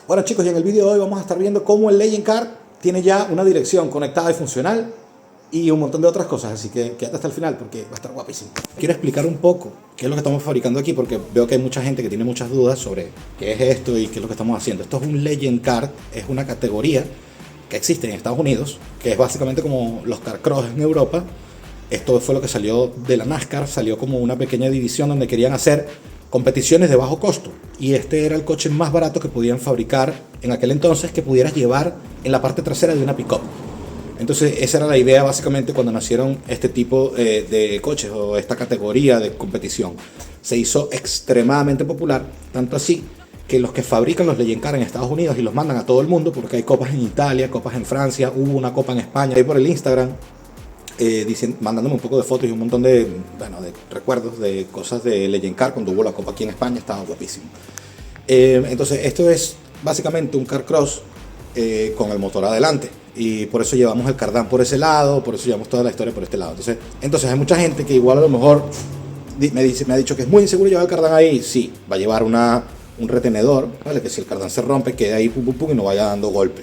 Bueno chicos, y en el vídeo de hoy vamos a estar viendo cómo el Legend Card tiene ya una dirección conectada y funcional y un montón de otras cosas, así que quédate hasta el final porque va a estar guapísimo. Quiero explicar un poco qué es lo que estamos fabricando aquí porque veo que hay mucha gente que tiene muchas dudas sobre qué es esto y qué es lo que estamos haciendo. Esto es un Legend Card, es una categoría que existe en Estados Unidos, que es básicamente como los Car Cross en Europa. Esto fue lo que salió de la NASCAR, salió como una pequeña división donde querían hacer competiciones de bajo costo, y este era el coche más barato que podían fabricar en aquel entonces, que pudieras llevar en la parte trasera de una pick-up. Entonces esa era la idea básicamente cuando nacieron este tipo de coches o esta categoría de competición. Se hizo extremadamente popular, tanto así que los que fabrican los Legend Car en Estados Unidos y los mandan a todo el mundo, porque hay copas en Italia, copas en Francia, hubo una copa en España, ahí por el Instagram, mandándome un poco de fotos y un montón de recuerdos de cosas de Legend Car cuando hubo la copa aquí en España. Estaba guapísimo. Entonces esto es básicamente un Car Cross con el motor adelante, y por eso llevamos el cardán por ese lado, por eso llevamos toda la historia por este lado. Entonces hay mucha gente que igual a lo mejor me ha dicho que es muy inseguro llevar el cardán ahí. Sí, va a llevar un retenedor, ¿vale? Que si el cardán se rompe quede ahí pum, pum, pum, y no vaya dando golpe.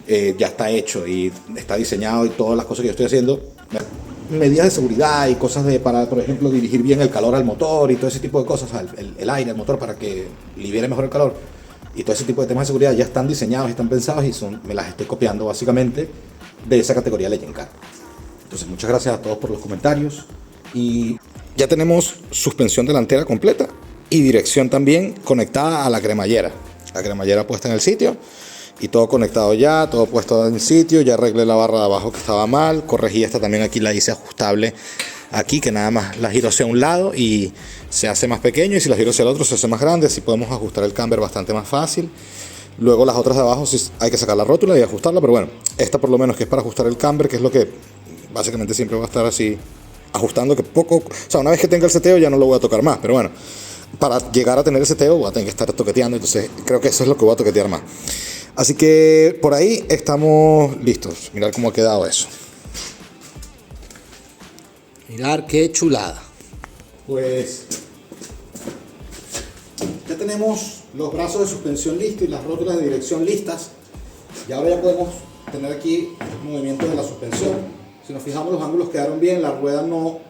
Ya está hecho y está diseñado, y todas las cosas que yo estoy haciendo, medidas de seguridad y cosas para, por ejemplo, dirigir bien el calor al motor y todo ese tipo de cosas, el aire al motor para que libere mejor el calor, y todo ese tipo de temas de seguridad ya están diseñados, están pensados, y me las estoy copiando básicamente de esa categoría Legend Car. Entonces muchas gracias a todos por los comentarios, y ya tenemos suspensión delantera completa y dirección también conectada a la cremallera puesta en el sitio. Y todo conectado ya, todo puesto en sitio. Ya arreglé la barra de abajo que estaba mal, corregí esta también, aquí la hice ajustable aquí, que nada más la giro hacia un lado y se hace más pequeño, y si la giro hacia el otro se hace más grande. Así podemos ajustar el camber bastante más fácil. Luego las otras de abajo sí hay que sacar la rótula y ajustarla, pero bueno, esta por lo menos, que es para ajustar el camber, que es lo que básicamente siempre va a estar así ajustando, que poco, o sea, una vez que tenga el seteo ya no lo voy a tocar más, pero bueno, para llegar a tener el seteo voy a tener que estar toqueteando, entonces creo que eso es lo que voy a toquetear más. Así que por ahí estamos listos. Mirad cómo ha quedado eso. Mirad qué chulada. Pues ya tenemos los brazos de suspensión listos y las rótulas de dirección listas. Y ahora ya podemos tener aquí el movimiento de la suspensión. Si nos fijamos, los ángulos quedaron bien. La rueda no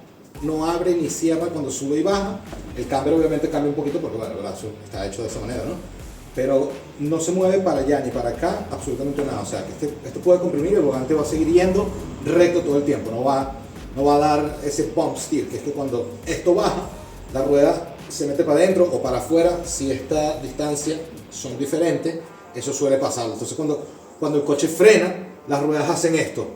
abre ni cierra cuando sube y baja. El cambio obviamente cambia un poquito porque bueno, el brazo está hecho de esa manera, ¿no? Pero no se mueve para allá ni para acá, absolutamente nada. O sea que esto puede comprimir, el volante va a seguir yendo recto todo el tiempo. No va a dar ese bump steer, que es que cuando esto baja, la rueda se mete para adentro o para afuera. Si esta distancia son diferentes, eso suele pasar. Entonces cuando el coche frena, las ruedas hacen esto.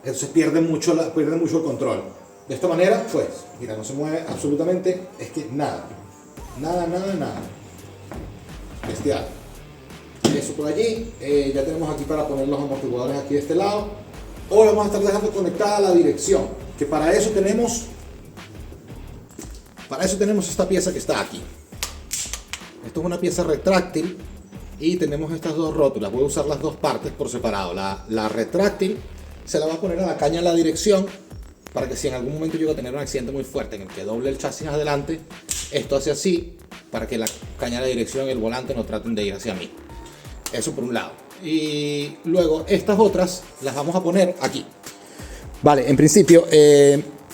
Entonces pierde mucho el control. De esta manera, pues, mira, no se mueve absolutamente, es que nada. Bestial. Eso por allí. Ya tenemos aquí para poner los amortiguadores aquí de este lado. Hoy vamos a estar dejando conectada la dirección, que para eso tenemos esta pieza que está aquí. Esto es una pieza retráctil y tenemos estas dos rótulas. Voy a usar las dos partes por separado. La retráctil se la va a poner a la caña de la dirección, para que si en algún momento llego a tener un accidente muy fuerte en el que doble el chasis adelante, esto hace así, para que la caña de la dirección y el volante no traten de ir hacia mí. Eso por un lado. Y luego estas otras las vamos a poner aquí. Vale, en principio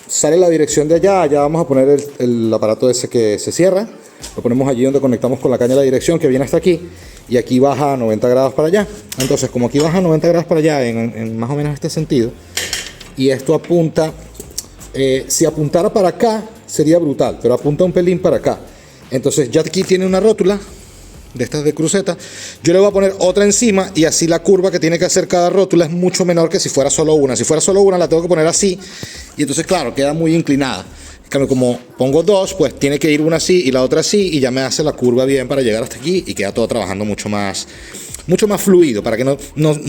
sale la dirección de allá. Ya vamos a poner el aparato ese que se cierra. Lo ponemos allí donde conectamos con la caña de la dirección, que viene hasta aquí. Y aquí baja a 90 grados para allá. Entonces, como aquí baja a 90 grados para allá, en más o menos este sentido, y esto apunta, si apuntara para acá sería brutal, pero apunta un pelín para acá. Entonces ya aquí tiene una rótula de estas de cruceta. Yo le voy a poner otra encima, y así la curva que tiene que hacer cada rótula es mucho menor que si fuera solo una. Si fuera solo una la tengo que poner así, y entonces claro, queda muy inclinada. Como pongo dos, pues tiene que ir una así y la otra así, y ya me hace la curva bien para llegar hasta aquí, y queda todo trabajando mucho más fluido, para que no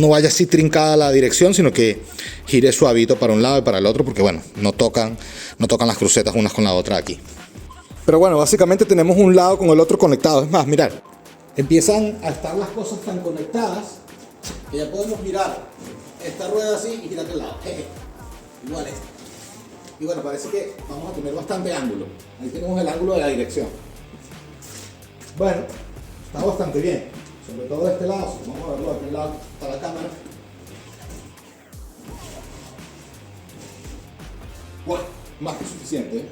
vaya así trincada la dirección, sino que gire suavito para un lado y para el otro, porque bueno, no tocan las crucetas unas con la otra aquí. Pero bueno, básicamente tenemos un lado con el otro conectado. Es más, mirad, empiezan a estar las cosas tan conectadas que ya podemos girar esta rueda así y girar de lado. Igual esta. Y bueno, parece que vamos a tener bastante ángulo. Ahí tenemos el ángulo de la dirección. Bueno, está bastante bien. sobre todo de este lado, vamos a verlo de aquel lado para la cámara. ¡Wow! Más que suficiente.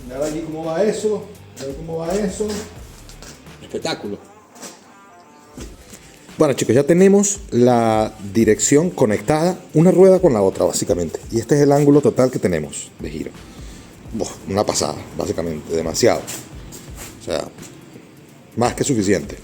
Mira allí cómo va eso, mira cómo va eso. Espectáculo. Bueno chicos, ya tenemos la dirección conectada, una rueda con la otra básicamente. Y este es el ángulo total que tenemos de giro. Una pasada, básicamente, demasiado. O sea, más que suficiente.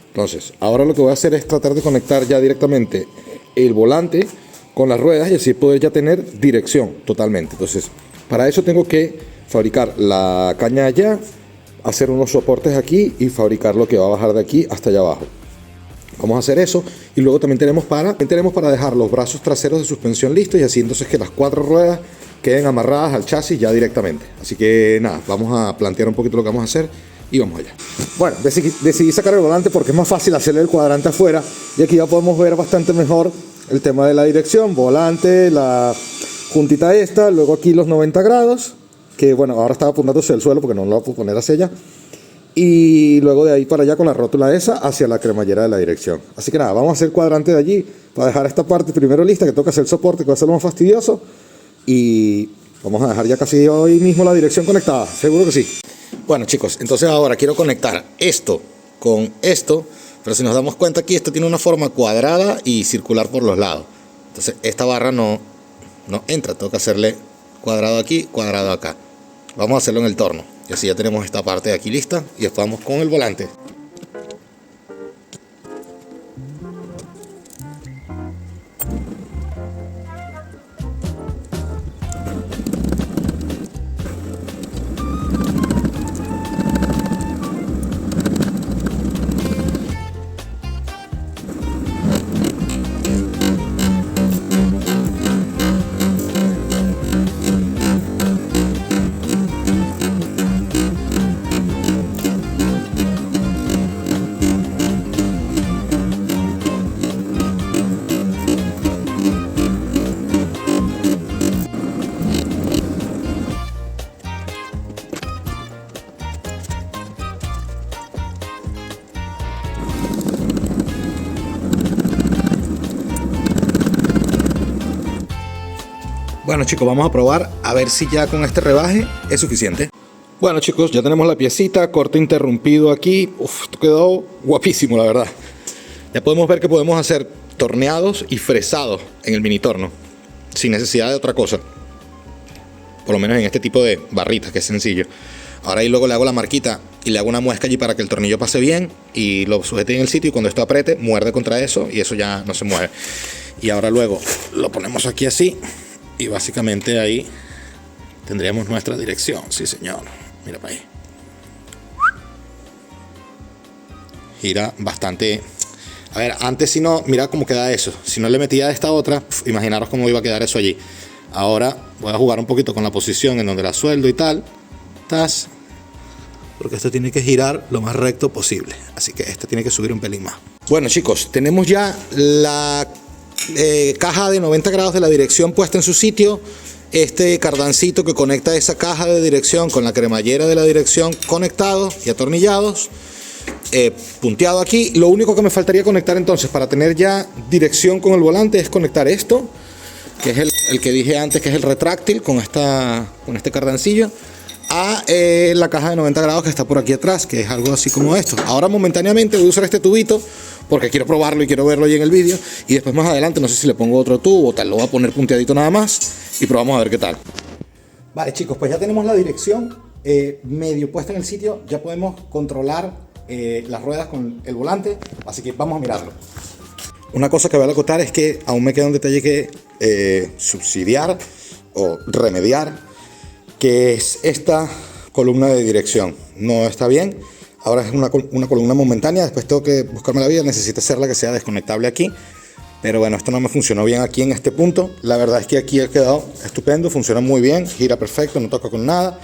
Entonces, ahora lo que voy a hacer es tratar de conectar ya directamente el volante con las ruedas y así poder ya tener dirección totalmente. Entonces, para eso tengo que fabricar la caña allá, hacer unos soportes aquí y fabricar lo que va a bajar de aquí hasta allá abajo. Vamos a hacer eso y luego también tenemos para dejar los brazos traseros de suspensión listos y así entonces que las 4 ruedas queden amarradas al chasis ya directamente. Así que nada, vamos a plantear un poquito lo que vamos a hacer y vamos allá. Bueno, decidí sacar el volante porque es más fácil hacerle el cuadrante afuera y aquí ya podemos ver bastante mejor el tema de la dirección, volante, la juntita esta, luego aquí los 90 grados, que bueno, ahora estaba apuntando hacia el suelo porque no lo voy a poner hacia allá. Y luego de ahí para allá con la rótula esa hacia la cremallera de la dirección. Así que nada, vamos a hacer el cuadrante de allí para dejar esta parte primero lista, que toca hacer el soporte, que va a ser lo más fastidioso. Y vamos a dejar ya casi hoy mismo la dirección conectada, seguro que sí. Bueno chicos, entonces ahora quiero conectar esto con esto, pero si nos damos cuenta aquí esto tiene una forma cuadrada y circular por los lados. Entonces esta barra no entra, tengo que hacerle cuadrado aquí, cuadrado acá. Vamos a hacerlo en el torno. Y así ya tenemos esta parte de aquí lista y estamos con el volante. Bueno chicos, vamos a probar a ver si ya con este rebaje es suficiente. Bueno chicos, ya tenemos la piecita, corte interrumpido aquí. Esto quedó guapísimo la verdad. Ya podemos ver que podemos hacer torneados y fresados en el mini torno sin necesidad de otra cosa. Por lo menos en este tipo de barritas que es sencillo. Ahora ahí luego le hago la marquita y le hago una muesca allí para que el tornillo pase bien y lo sujete en el sitio y cuando esto apriete muerde contra eso y eso ya no se mueve. Y ahora luego lo ponemos aquí así. Y básicamente ahí tendríamos nuestra dirección, sí señor, mira para ahí. Gira bastante. A ver, antes si no, mira cómo queda eso. Si no le metía esta otra, imaginaros cómo iba a quedar eso allí. Ahora voy a jugar un poquito con la posición en donde la sueldo y tal. Porque esto tiene que girar lo más recto posible. Así que este tiene que subir un pelín más. Bueno chicos, tenemos ya la caja de 90 grados de la dirección puesta en su sitio. Este cardancito que conecta esa caja de dirección con la cremallera de la dirección conectados y atornillados, punteado aquí. Lo único que me faltaría conectar entonces para tener ya dirección con el volante es conectar esto, que es el que dije antes, que es el retráctil con este cardancillo, a la caja de 90 grados que está por aquí atrás, que es algo así como esto. Ahora momentáneamente voy a usar este tubito porque quiero probarlo y quiero verlo ahí en el vídeo, y después más adelante no sé si le pongo otro tubo o tal, lo voy a poner punteadito nada más y probamos a ver qué tal. Vale chicos, pues ya tenemos la dirección medio puesta en el sitio, ya podemos controlar las ruedas con el volante, así que vamos a mirarlo. Una cosa que voy a acotar es que aún me queda un detalle que subsidiar o remediar, que es esta columna de dirección. No está bien. Ahora es una columna momentánea, después tengo que buscarme la vida, necesito hacerla que sea desconectable aquí. Pero bueno, esto no me funcionó bien aquí en este punto. La verdad es que aquí ha quedado estupendo, funciona muy bien, gira perfecto, no toca con nada.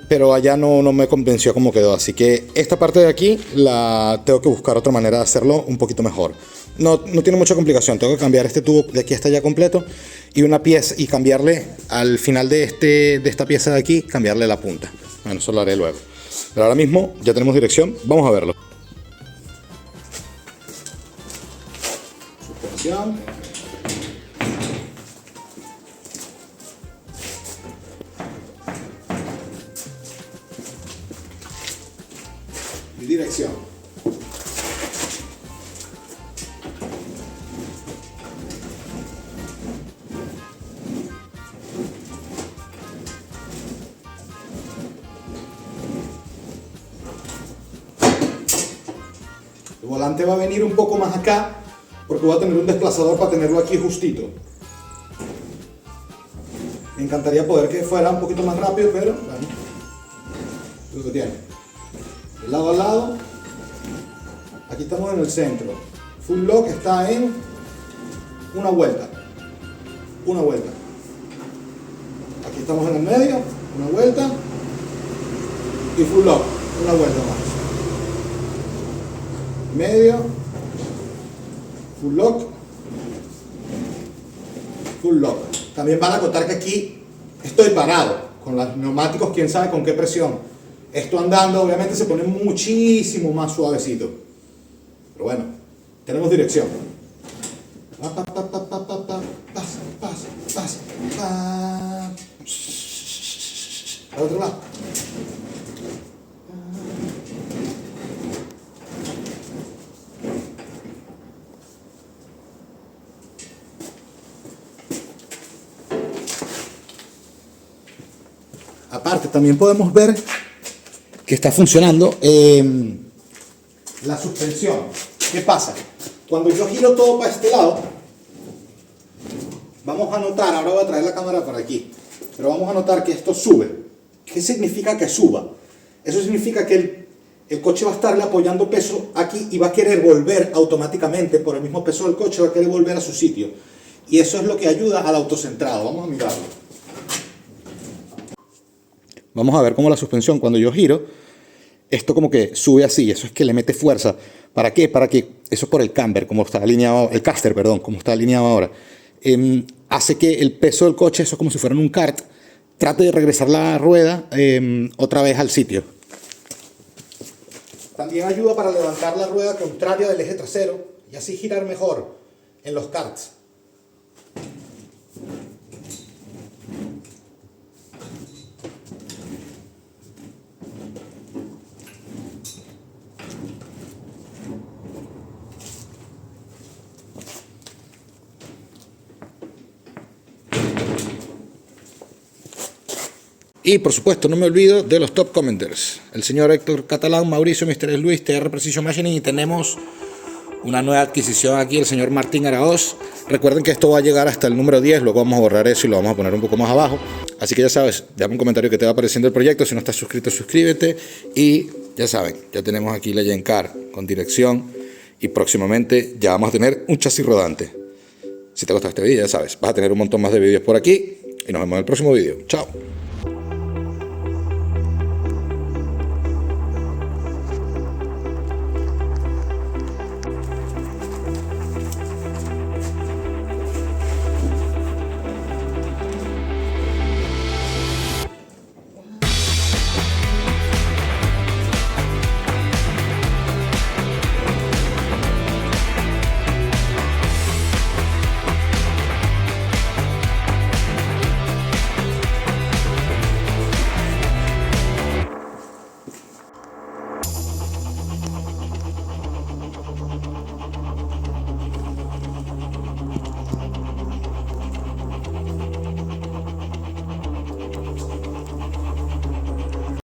Pero allá no me convenció cómo quedó, así que esta parte de aquí la tengo que buscar otra manera de hacerlo un poquito mejor. No tiene mucha complicación, tengo que cambiar este tubo de aquí hasta allá completo y una pieza y cambiarle al final de esta pieza de aquí, cambiarle la punta. Bueno, eso lo haré luego. Pero ahora mismo ya tenemos dirección, vamos a verlo. Suspensión. Y dirección. El volante va a venir un poco más acá porque voy a tener un desplazador para tenerlo aquí justito. Me encantaría poder que fuera un poquito más rápido, pero bueno, lo que tiene. De lado a lado, aquí estamos en el centro. Full lock está en una vuelta. Una vuelta. Aquí estamos en el medio, una vuelta. Y full lock, una vuelta más. Medio, full lock, full lock. También van a contar que aquí estoy parado, con los neumáticos, quién sabe con qué presión. Esto andando obviamente se pone muchísimo más suavecito. Pero bueno, tenemos dirección. Pasa, pasa, pasa, pasa. Al otro lado. Aparte, también podemos ver que está funcionando la suspensión. ¿Qué pasa? Cuando yo giro todo para este lado, vamos a notar, ahora voy a traer la cámara para aquí, pero vamos a notar que esto sube. ¿Qué significa que suba? Eso significa que el coche va a estarle apoyando peso aquí y va a querer volver automáticamente, por el mismo peso del coche, va a querer volver a su sitio. Y eso es lo que ayuda al autocentrado. Vamos a mirarlo. Vamos a ver cómo la suspensión, cuando yo giro, esto como que sube así, eso es que le mete fuerza. ¿Para qué? Para que, eso es por el camber, como está alineado, el caster, perdón, como está alineado ahora. Hace que el peso del coche, eso es como si fuera en un kart, trate de regresar la rueda otra vez al sitio. También ayuda para levantar la rueda contraria del eje trasero y así girar mejor en los karts. Y por supuesto no me olvido de los top commenters, el señor Héctor Catalán, Mauricio, Mr. Luis, TR Precision Machining, y tenemos una nueva adquisición aquí, el señor Martín Araoz. Recuerden que esto va a llegar hasta el número 10, luego vamos a borrar eso y lo vamos a poner un poco más abajo. Así que ya sabes, déjame un comentario que te va apareciendo el proyecto, si no estás suscrito, suscríbete. Y ya saben, ya tenemos aquí la Legend Car con dirección y próximamente ya vamos a tener un chasis rodante. Si te gustó este vídeo, ya sabes, vas a tener un montón más de vídeos por aquí y nos vemos en el próximo vídeo. Chao.